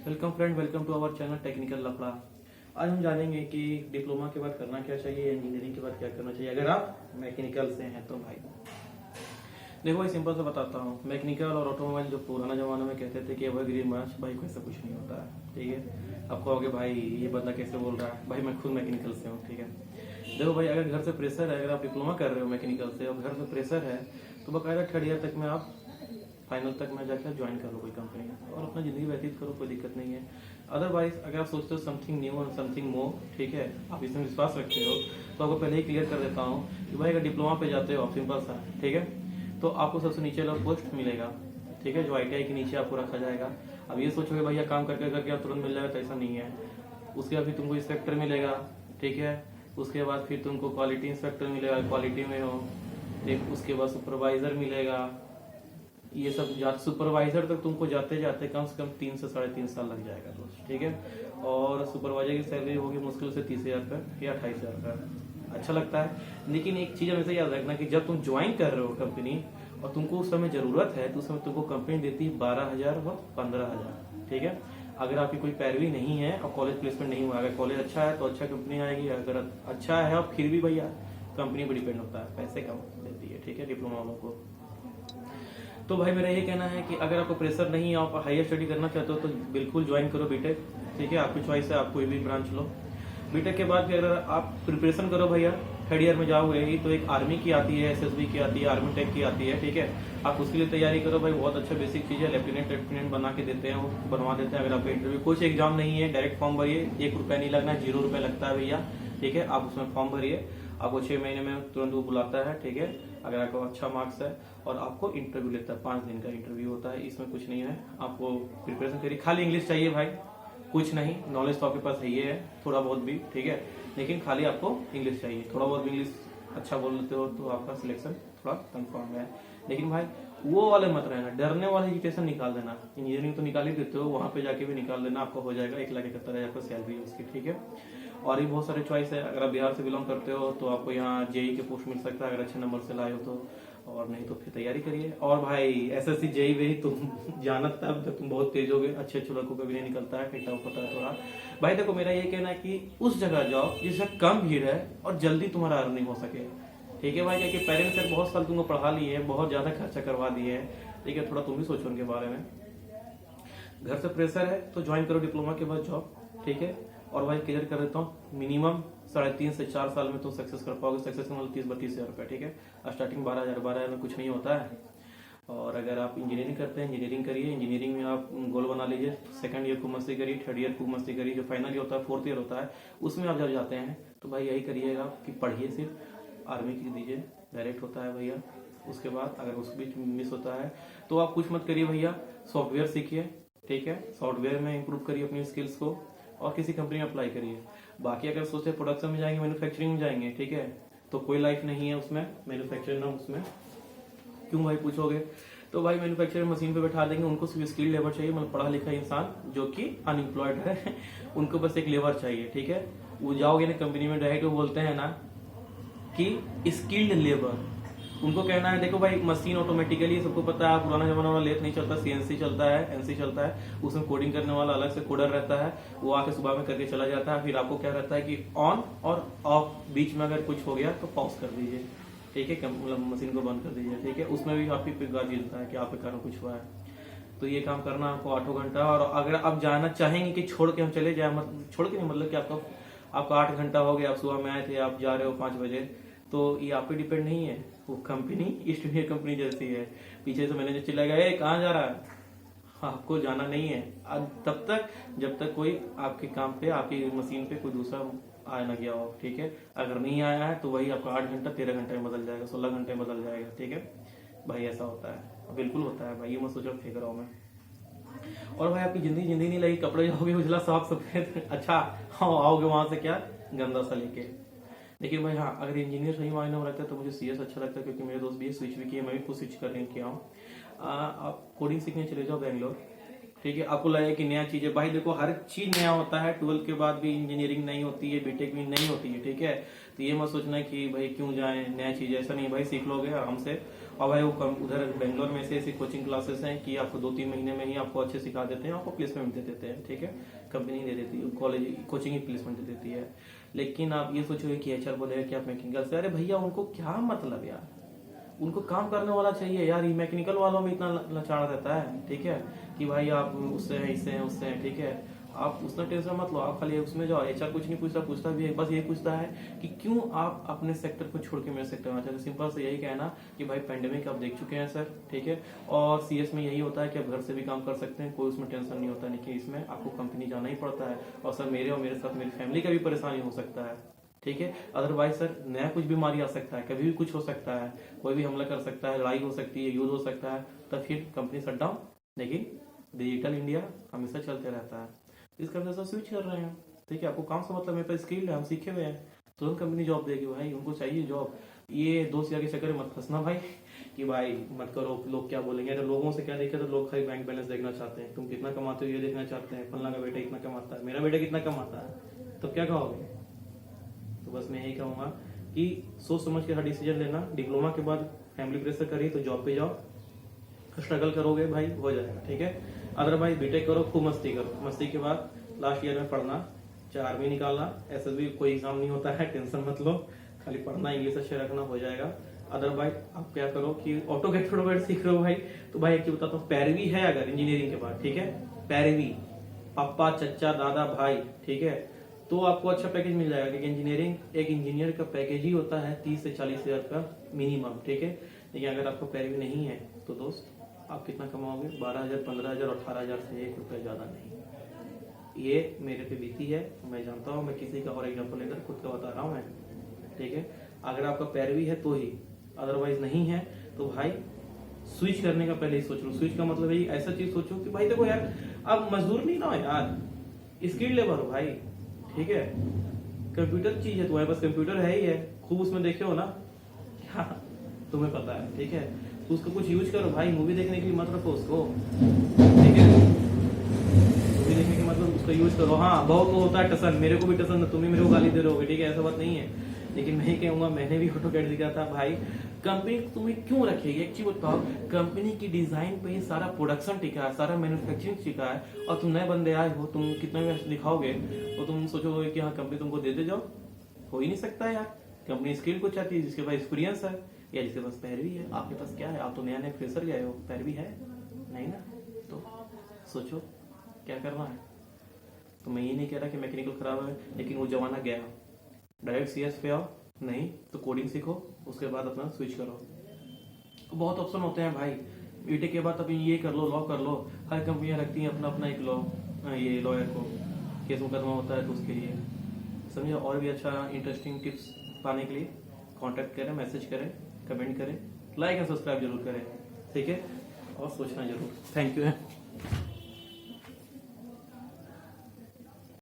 Welcome friend, welcome to our channel technical लफड़ा। आज हम जानेंगे कि डिप्लोमा के बाद करना क्या चाहिए, इंजीनियरिंग के बाद क्या करना चाहिए अगर आप मैकेनिकल से हैं तो। भाई देखो, भाई सिंपल से बताता हूँ। मैकेनिकल और ऑटोमोबाइल जो पुराना जमाने में कहते थे कि एवरग्रीन ब्रांच, भाई को ऐसा कुछ नहीं होता है। ठीक है, आप कहोगे भाई ये बंदा कैसे बोल रहा है। भाई मैं खुद मैकेनिकल से हूँ। ठीक है, देखो भाई, अगर घर से प्रेशर है, अगर आप डिप्लोमा कर रहे हो मैकेनिकल से और घर से प्रेशर है तो बकायदा थर्ड ईयर तक में आप फाइनल तक में जाकर ज्वाइन कर लो कोई कंपनी और अपना जिंदगी व्यतीत करो, कोई दिक्कत नहीं है। अदरवाइज अगर आप सोचते हो समथिंग न्यू और समथिंग मोर, ठीक है, आप इसमें विश्वास रखते हो तो आपको पहले ही क्लियर कर देता हूँ कि भाई अगर डिप्लोमा पे जाते हो आप, सिंपल सा, ठीक है, तो आपको सबसे नीचे वाला पोस्ट मिलेगा। ठीक है, जो ITI के नीचे आपको रखा जाएगा। अब ये सोचोगे भैया काम करके करके आप तुरंत मिल जाएगा, तो ऐसा नहीं है। उसके बाद फिर तुमको इंस्पेक्टर मिलेगा। ठीक है, उसके बाद फिर तुमको क्वालिटी इंस्पेक्टर मिलेगा, क्वालिटी में हो। एक उसके बाद सुपरवाइजर मिलेगा। ये सब सुपरवाइजर तक तुमको जाते जाते कम से कम 3 से 3.5 साल लग जाएगा दोस्त। ठीक है, और सुपरवाइजर की सैलरी होगी मुश्किल से 30,000 रुपये या 28,000 रुपये। अच्छा लगता है, लेकिन एक चीज हमेशा याद रखना कि जब तुम ज्वाइन कर रहे हो कंपनी और तुमको उस समय जरूरत है तो उस समय तुमको कंपनी देती है 12,000 और 15,000। ठीक है, अगर आपकी कोई पैरवी नहीं है और कॉलेज प्लेसमेंट नहीं हुआ, अगर कॉलेज अच्छा है तो अच्छा कंपनी आएगी, अगर अच्छा है और फिर भी भैया कंपनी पर डिपेंड होता है, पैसे कम देती है। ठीक है, डिप्लोमा वालों को। तो भाई मेरा ये कहना है कि अगर आपको प्रेशर नहीं है, आप हायर स्टडी करना चाहते हो तो बिल्कुल ज्वाइन करो बीटेक। ठीक है, आपकी चॉइस है, आप कोई भी ब्रांच लो। बीटेक के बाद अगर आप प्रिपरेशन करो भैया, थर्ड ईयर में जाओगे ही तो एक आर्मी की आती है, SSB की आती है, आर्मी टेक की आती है। ठीक है, आप उसके लिए तैयारी करो भाई, बहुत अच्छा बेसिक चीज है। लेफ्टिनेंट बना के देते हैं, वो बनवा देते हैं। अगर आपका इंटरव्यू, कुछ एग्जाम नहीं है, डायरेक्ट फॉर्म भरिए, 1 रुपया नहीं लगना, 0 रुपया लगता है भैया। ठीक है, आप उसमें फॉर्म भरिए, आपको 6 महीने में तुरंत वो बुलाता है। ठीक है, अगर आपको अच्छा मार्क्स है और आपको इंटरव्यू लेता है, 5 दिन का इंटरव्यू होता है। इसमें कुछ नहीं है, आपको प्रिपरेशन करिए, खाली इंग्लिश चाहिए भाई, कुछ नहीं। नॉलेज तो आपके पास है, ये है थोड़ा बहुत भी, ठीक है, लेकिन खाली आपको इंग्लिश चाहिए। थोड़ा बहुत इंग्लिश अच्छा बोल लेते हो तो आपका सिलेक्शन थोड़ा कंफर्म है। लेकिन भाई वो वाले मत रहना, डरने वाले एजुकेशन निकाल देना। इंजीनियरिंग तो निकाल ही देते हो, वहां पे जाके भी निकाल देना, आपको हो जाएगा 1,71,000 का सैलरी उसकी। ठीक है, और भी बहुत सारे चॉइस है। अगर आप बिहार से बिलोंग करते हो तो आपको यहाँ JEE के पोस्ट मिल सकता है, अगर अच्छे नंबर से लाए हो तो, और नहीं तो फिर तैयारी करिए। और भाई SSC JEE भी तुम जानत तब तुम बहुत तेज हो गए, अच्छे अच्छे लड़कों का भी नहीं निकलता है, कहीं टफ होता है थोड़ा। भाई देखो, मेरा ये कहना है कि उस जगह जाओ जिसमें कम भीड़ है और जल्दी तुम्हारा अर्निंग हो सके। ठीक है भाई, क्योंकि पेरेंट्स ने बहुत साल तुमको पढ़ा लिए है, बहुत ज्यादा खर्चा करवा दिए है। ठीक है, थोड़ा तुम भी सोचो उनके बारे में। घर से प्रेशर है तो ज्वाइन करो डिप्लोमा के बाद जॉब। ठीक है, और भाई क्लियर कर देता हूँ, मिनिमम 3.5 से 4 साल में तो सक्सेस कर पाओगे। सक्सेस मतलब 30-32 हजार रुपये। ठीक है, स्टार्टिंग 12,000 में कुछ नहीं होता है। और अगर आप इंजीनियरिंग करते हैं, इंजीनियरिंग करिए। इंजीनियरिंग में आप गोल बना लीजिए, सेकंड ईयर खूब मस्ती करिए, थर्ड ईयर खूब मस्ती करिए, जो फाइनल ईयर होता है, फोर्थ ईयर होता है, उसमें आप जब जाते हैं तो भाई यही करिएगा कि पढ़िए, सिर्फ आर्मी की दीजिए, डायरेक्ट होता है भैया। उसके बाद अगर उस बीच मिस होता है तो आप कुछ मत करिए भैया, सॉफ्टवेयर सीखिए। ठीक है, सॉफ्टवेयर में इंप्रूव करिए अपनी स्किल्स को और किसी कंपनी में अप्लाई करिए। बाकी अगर सोचते प्रोडक्शन में जाएंगे, मैन्युफैक्चरिंग में जाएंगे, ठीक है, तो कोई लाइफ नहीं है उसमें, मैन्युफैक्चरिंग ना उसमें। क्यों भाई पूछोगे, तो भाई मैन्युफैक्चरिंग मशीन पे बैठा देंगे, उनको सिर्फ स्किल लेबर चाहिए, मतलब पढ़ा लिखा इंसान जो कि अनएम्प्लॉयड है उनको बस एक लेबर चाहिए। ठीक है, वो जाओगे ना कंपनी में, डायरेक्ट वो बोलते हैं ना कि स्किल्ड लेबर। उनको कहना है देखो भाई, मशीन ऑटोमेटिकली, सबको पता है पुराना जमाना वाला लेथ नहीं चलता, CNC चलता है, NC चलता है, उसमें कोडिंग करने वाला अलग से कोडर रहता है, वो आके सुबह में करके चला जाता है। फिर आपको क्या रहता है कि ऑन और ऑफ, बीच में अगर कुछ हो गया तो पॉज कर दीजिए। ठीक है, मतलब मशीन को बंद कर दीजिए। ठीक है, उसमें भी आपकी पिगाज मिलता है कि आपके कारण कुछ हुआ है, तो ये काम करना आपको 8 घंटा। और अगर आप जाना चाहेंगे कि छोड़ के हम चले जाए, छोड़ के नहीं, मतलब कि आपका 8 घंटा हो गया, आप सुबह में आए थे, आप जा रहे हो 5 बजे, तो ये आप पे डिपेंड नहीं है, वो कंपनी ईस्ट इंडिया कंपनी जैसी है। पीछे से मैनेजर चिल्लाएगा, ए कहाँ जा रहा है, आपको जाना नहीं है तब तक जब तक कोई आपके काम पे, आपकी मशीन पे कोई दूसरा आया ना गया हो। ठीक है, अगर नहीं आया है तो वही आपका 8 घंटा 13 घंटे में बदल जाएगा, 16 घंटे में बदल जाएगा। ठीक है भाई, ऐसा होता है, बिल्कुल होता है भाई, ये मत सोचो फेंक रहा हूं मैं। और भाई आपकी जिंदगी नहीं लगी, कपड़े जाओगे उजला साफ सफेद अच्छा, हाँ आओगे वहां से क्या गंदा सा लेके। लेकिन भाई हाँ, अगर इंजीनियर सही मायने में रहता है तो मुझे CS अच्छा लगता है, क्योंकि मेरे दोस्त भी स्विच भी किए, मैं भी खुद स्विच करने किया हूँ। आप कोडिंग सीखने चले जाओ बैंगलोर। ठीक है, आपको लगेगा कि नया चीज है, भाई देखो हर चीज नया होता है। 12 के बाद भी इंजीनियरिंग नहीं होती है, बीटेक भी नहीं होती है। ठीक है, तो ये मत सोचना कि भाई क्यों जाए, नया चीज ऐसा नहीं भाई, सीख लोगे आराम से और भाई वो उधर बेंगलोर में ऐसे ऐसी कोचिंग क्लासेस हैं कि आपको 2-3 महीने में ही आपको अच्छे सिखा देते हैं, आपको प्लेसमेंट दे देते हैं, ठीक है। कंपनी दे देती है, कॉलेज कोचिंग ही प्लेसमेंट दे देती है। लेकिन आप ये सोचोगे कि एचआर बोलेगा कि आप मैकेनिकल से, अरे भैया उनको क्या मतलब यार, उनको काम करने वाला चाहिए यार। ये मैकेनिकल वालों में इतना लचाड़ रहता है, ठीक है, कि भाई आप उससे हैं, इससे हैं, उससे हैं, ठीक है। आप उसका टेंशन मत लो, आप खाली उसमें जाओ। एचआर कुछ नहीं पूछता, पूछता भी है, बस ये पूछता है कि क्यों आप अपने सेक्टर को छोड़ के मेरे सेक्टर में आना चाहते हैं। सिंपल से यही कहना कि भाई पेंडेमिक आप देख चुके हैं सर, ठीक है। और सीएस में यही होता है कि आप घर से भी काम कर सकते हैं, कोई उसमें टेंशन नहीं होता, नहीं कि इसमें आपको कंपनी जाना ही पड़ता है। और सर मेरे और मेरे साथ मेरी फैमिली का भी परेशानी हो सकता है, ठीक है। अदरवाइज सर नया कुछ बीमारी आ सकता है, कभी भी कुछ हो सकता है, कोई भी हमला कर सकता है, लड़ाई हो सकती है, युद्ध हो सकता है, तब फिर कंपनी शट डाउन। लेकिन डिजिटल इंडिया हमेशा चलते रहता है, इस कारण से स्विच कर रहे हैं, ठीक है। आपको काम से मतलब, मेरे पास स्किल है, हम सीखे हुए हैं, तुरंत कंपनी जॉब देगी भाई, उनको चाहिए जॉब। ये दोस्त यार के चक्कर में मत फंसना भाई कि भाई मत करो, लोग क्या बोलेंगे। अगर लोगों से क्या देखे तो लोग खाली बैंक बैलेंस देखना चाहते हैं, तुम कितना कमाते हो ये देखना चाहते हैं, फलना का बेटा इतना कमाता है, मेरा बेटा कितना कमाता है, तो क्या कहोगे। तो बस मैं यही कहूंगा कि सोच समझ के हर डिसीजन लेना। डिप्लोमा के बाद फैमिली प्रेशर करिए तो जॉब पे जाओ, स्ट्रगल करोगे भाई हो जाएगा, ठीक है। अदरवाइज बीटेक करो, खूब मस्ती करो, मस्ती के बाद लास्ट ईयर में पढ़ना, चाहे आर्मी निकालना, एसएसबी कोई एग्जाम नहीं होता है, टेंशन मत लो, खाली पढ़ना, इंग्लिश अच्छे रखना, हो जाएगा। अदरवाइज आप क्या करो कि ऑटो कैड सीख रहे हो भाई, तो भाई एक चीज बताता हूँ, पैरवी है अगर इंजीनियरिंग के बाद, ठीक है, पैरवी, पापा चचा दादा भाई, ठीक है, तो आपको अच्छा पैकेज मिल जाएगा। क्योंकि इंजीनियरिंग, एक इंजीनियर का पैकेज ही होता है 30 से 40 हजार का मिनिमम, ठीक है। लेकिन अगर आपको पैरवी नहीं है तो दोस्त आप कितना कमाओगे, 12,000, 15,000, 18,000 से 1 रुपया ज्यादा नहीं। ये मेरे पे बीती है, मैं जानता हूँ, मैं किसी का और एग्जाम्पल लेकर खुद का बता रहा हूँ मैं, ठीक है। अगर आपका पैरवी है तो ही, अदरवाइज नहीं है तो भाई स्विच करने का पहले ही सोच लो। स्विच का मतलब है ऐसा चीज सोचो कि भाई देखो यार, अब मजदूर नहीं ना हो यार, स्किल्ड लेबर हो भाई, ठीक है। कंप्यूटर चीज है, तुम्हारे पास कंप्यूटर है ही है, खूब उसमें देखे हो ना, क्या तुम्हें पता है, ठीक है। तो उसका कुछ यूज करो भाई, मूवी देखने के लिए मत रखो उसको, ठीक है। मूवी देखने के मतलब उसका यूज करो। हाँ बहुत को होता है टसन, मेरे को भी टसन, तुम्हें मेरे को गाली दे रहे हो, ठीक है, ऐसा बात नहीं है। लेकिन मैं कहूंगा, मैंने भी ऑटोकैड सीखा था भाई, कंपनी तुम्हें क्यों रखेगी, एक चीज बताओ, कंपनी की डिजाइन पे ही सारा प्रोडक्शन टिका है, सारा मैन्युफैक्चरिंग टिका है, और तुम नए बंदे आए हो, तुम कितना भी दिखाओगे तो तुम सोचोगे कि हाँ कंपनी तुमको दे जाओ, हो ही नहीं सकता यार। कंपनी स्किल को चाहती है जिसके पास एक्सपीरियंस है या जिसके पास पैरवी है। आपके पास क्या है, आप तो नया नया फ्रेशर गए हो, पैरवी है नहीं ना, तो सोचो क्या करना है। तो मैं ये नहीं कह रहा कि मैकेनिकल खराब है, लेकिन वो जमाना गया, डायरेक्ट सीएस पे आओ, नहीं तो कोडिंग सीखो, उसके बाद अपना स्विच करो। बहुत ऑप्शन होते हैं भाई, बीटेक के बाद अभी ये कर लो, लॉ कर लो, हर कंपनियां रखती हैं अपना अपना एक लॉ, ये लॉयर को केस मुकदमा होता है तो उसके लिए, समझे। और भी अच्छा इंटरेस्टिंग टिप्स पाने के लिए कांटेक्ट करें, मैसेज करें, कमेंट करें, लाइक एंड सब्सक्राइब जरूर करें, ठीक है, और सोचना जरूर। थैंक यू है।